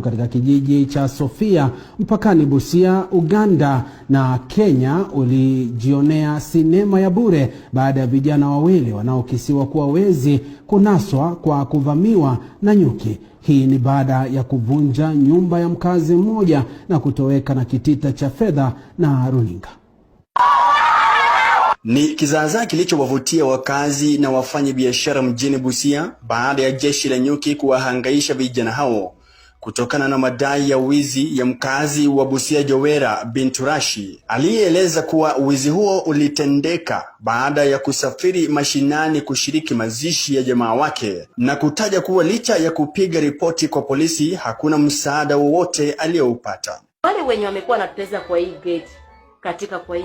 Katika kijiji cha Sofia mpakani Busia, Uganda na Kenya ulijionea sinema ya bure baada ya vijana wawili wanaokisiwa kuwa wezi kunaswa kwa kuvamiwa na nyuki. Hii ni baada ya kuvunja nyumba ya mkazi mmoja na kutoweka na kitita cha fedha na runinga. Ni kizaazaa kilichowavutia wakazi na wafanya biashara mjini Busia baada ya jeshi la nyuki kuwahangaisha vijana hao kutokana na madai ya wizi ya mkazi wa Busia Jowera Binturashi, aliyeeleza kuwa wizi huo ulitendeka baada ya kusafiri mashinani kushiriki mazishi ya jamaa wake, na kutaja kuwa licha ya kupiga ripoti kwa polisi hakuna msaada wowote aliyoupata. Wale wenye wamekuwa wanateza kwa hii gate katika kwa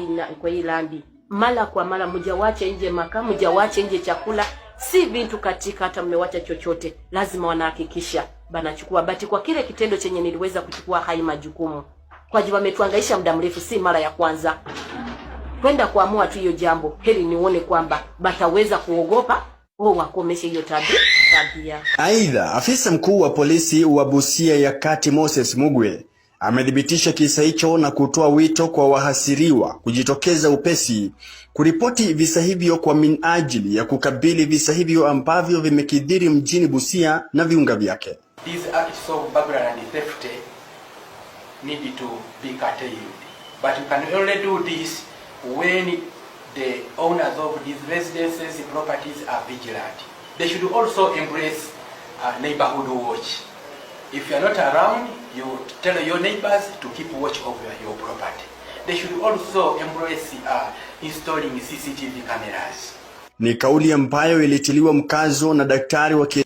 hii landi, mara kwa mara mjawache nje makaa, mjawache nje chakula, si bintu katika hata mmewacha chochote, lazima wanahakikisha banachukua. Bati kwa kile kitendo chenye niliweza kuchukua hai majukumu, kwa jua wametuangaisha muda mrefu, si mara ya kwanza kwenda kuamua tu hiyo jambo. Heri nione kwamba bataweza kuogopa wakomeshe hiyo tabia. Aidha, afisa mkuu wa polisi wa Busia ya Kati Moses Mugwe amedhibitisha kisa hicho na kutoa wito kwa wahasiriwa kujitokeza upesi kuripoti visa hivyo kwa minajili ya kukabili visa hivyo ambavyo vimekithiri mjini Busia na viunga vyake. These acts of burglary and theft need to be curtailed, but you can only do this when the owners of these residences properties are vigilant. They should also embrace neighborhood watch. If you are not around, you tell your neighbors to keep watch over your property. They should also embrace installing CCTV cameras. Ni kauli ambayo ilitiliwa mkazo na daktari wa